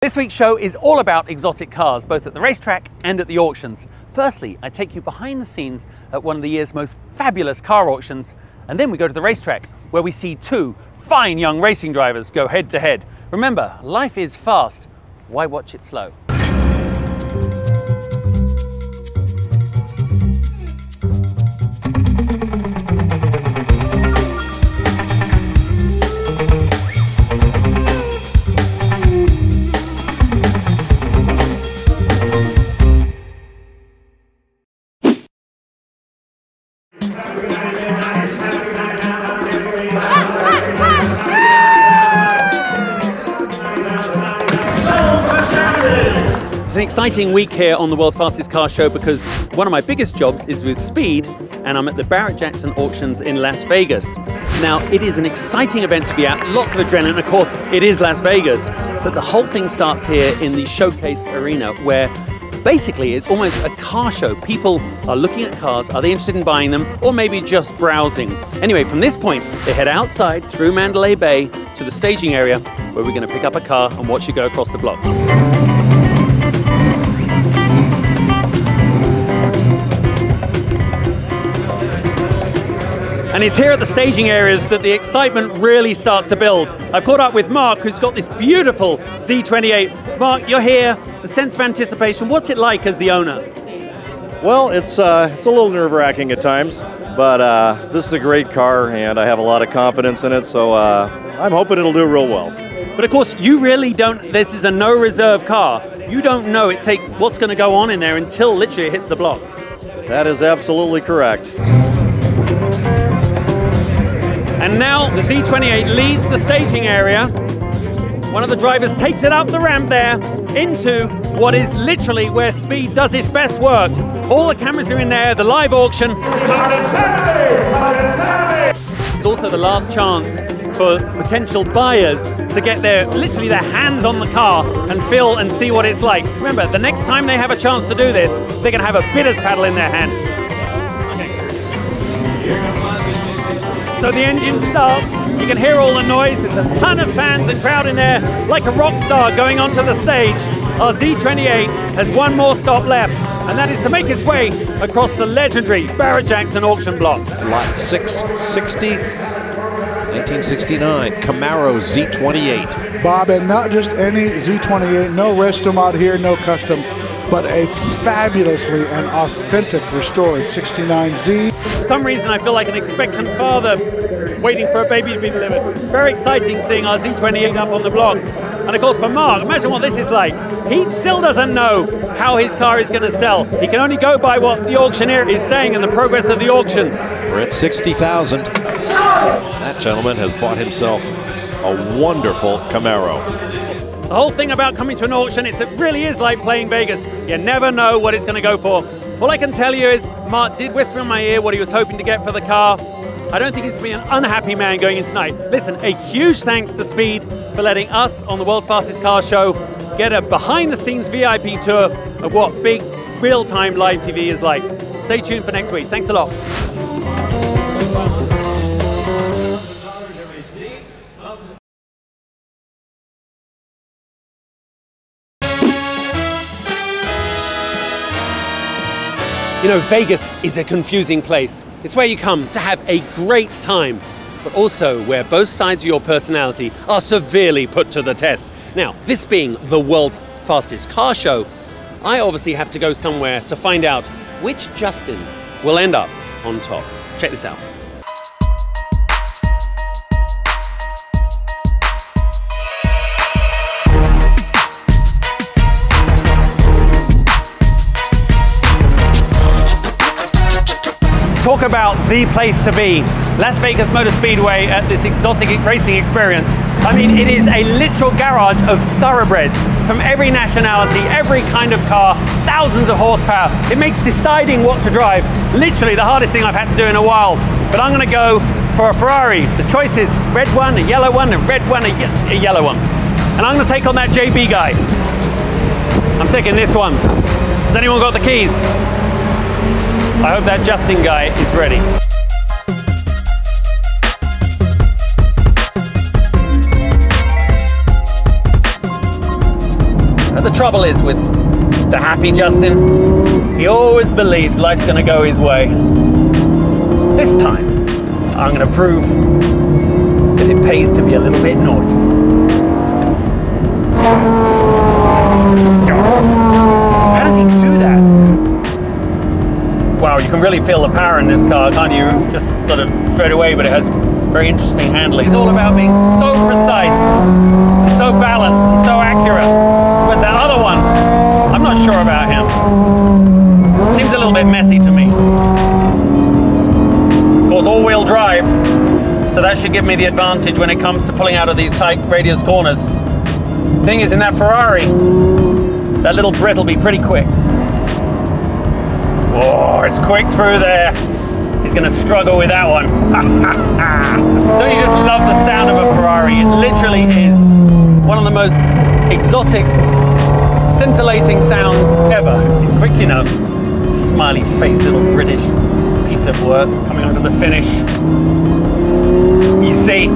This week's show is all about exotic cars, both at the racetrack and at the auctions. Firstly, I take you behind the scenes at one of the year's most fabulous car auctions, and then we go to the racetrack, where we see two fine young racing drivers go head to head. Remember, life is fast. Why watch it slow? It's an exciting week here on the World's Fastest Car Show because one of my biggest jobs is with speed, and I'm at the Barrett-Jackson Auctions in Las Vegas. Now, it is an exciting event to be at, lots of adrenaline, of course, it is Las Vegas, but the whole thing starts here in the showcase arena where basically it's almost a car show. People are looking at cars, are they interested in buying them, or maybe just browsing? Anyway, from this point, they head outside through Mandalay Bay to the staging area where we're going to pick up a car and watch it go across the block. And it's here at the staging areas that the excitement really starts to build. I've caught up with Mark, who's got this beautiful Z28. Mark, you're here, the sense of anticipation. What's it like as the owner? Well, it's a little nerve-wracking at times, but this is a great car, and I have a lot of confidence in it, so I'm hoping it'll do real well. But of course, you really don't, this is a no-reserve car. You don't know what's going to go on in there until literally it hits the block. That is absolutely correct. And now the Z28 leaves the staging area. One of the drivers takes it up the ramp there into what is literally where speed does its best work. All the cameras are in there, the live auction. It's also the last chance for potential buyers to get literally their hands on the car and feel and see what it's like. Remember, the next time they have a chance to do this, they're going to have a bitter's paddle in their hand. So the engine starts, you can hear all the noise, there's a ton of fans and crowd in there, like a rock star going onto the stage. Our Z28 has one more stop left, and that is to make its way across the legendary Barrett-Jackson auction block. Lot 660, 1969, Camaro Z28. Bob, and not just any Z28, no resto out here, no custom, but a fabulously and authentic restored 69Z. For some reason, I feel like an expectant father waiting for a baby to be delivered. Very exciting seeing our Z28 up on the block. And of course for Mark, imagine what this is like. He still doesn't know how his car is going to sell. He can only go by what the auctioneer is saying and the progress of the auction. We're at 60,000. That gentleman has bought himself a wonderful Camaro. The whole thing about coming to an auction is it really is like playing Vegas. You never know what it's going to go for. All I can tell you is Mark did whisper in my ear what he was hoping to get for the car. I don't think he's going to be an unhappy man going in tonight. Listen, a huge thanks to Speed for letting us on the World's Fastest Car Show get a behind-the-scenes VIP tour of what big, real-time live TV is like. Stay tuned for next week. Thanks a lot. You know, Vegas is a confusing place. It's where you come to have a great time, but also where both sides of your personality are severely put to the test. Now, this being the world's fastest car show, I obviously have to go somewhere to find out which Justin will end up on top. Check this out. Talk about the place to be. Las Vegas Motor Speedway at this exotic racing experience. I mean, it is a literal garage of thoroughbreds from every nationality, every kind of car, thousands of horsepower. It makes deciding what to drive literally the hardest thing I've had to do in a while. But I'm gonna go for a Ferrari. The choice is red one, a yellow one, a red one, a yellow one. And I'm gonna take on that JB guy. I'm taking this one. Has anyone got the keys? I hope that Justin guy is ready. But the trouble is with the happy Justin, he always believes life's going to go his way. This time, I'm going to prove that it pays to be a little bit naughty. How does he do that? Wow, you can really feel the power in this car, can't you? Just sort of straight away, but it has very interesting handling. It's all about being so precise, and so balanced, and so accurate. Whereas that other one, I'm not sure about him. Seems a little bit messy to me. Of course, all-wheel drive, so that should give me the advantage when it comes to pulling out of these tight radius corners. Thing is, in that Ferrari, that little Brit will be pretty quick. Oh, it's quick through there. He's going to struggle with that one. Don't you just love the sound of a Ferrari? It literally is one of the most exotic, scintillating sounds ever. He's quick, you know. Smiley face, little British piece of work coming onto the finish. You see,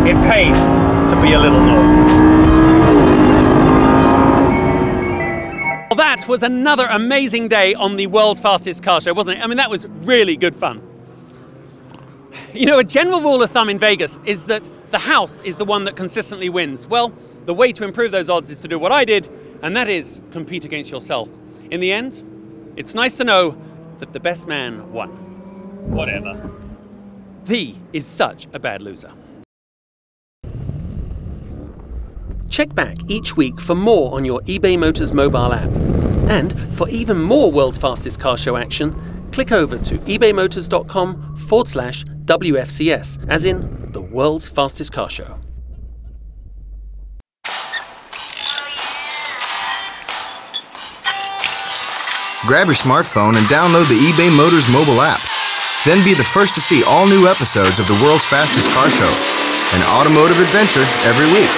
it pays to be a little naughty. Well, that was another amazing day on the world's fastest car show, wasn't it? I mean, that was really good fun. You know, a general rule of thumb in Vegas is that the house is the one that consistently wins. Well, the way to improve those odds is to do what I did, and that is compete against yourself. In the end, it's nice to know that the best man won. Whatever. He is such a bad loser. Check back each week for more on your eBay Motors mobile app. And for even more World's Fastest Car Show action, click over to ebaymotors.com/WFCS, as in the World's Fastest Car Show. Grab your smartphone and download the eBay Motors mobile app. Then be the first to see all new episodes of the World's Fastest Car Show, an automotive adventure every week.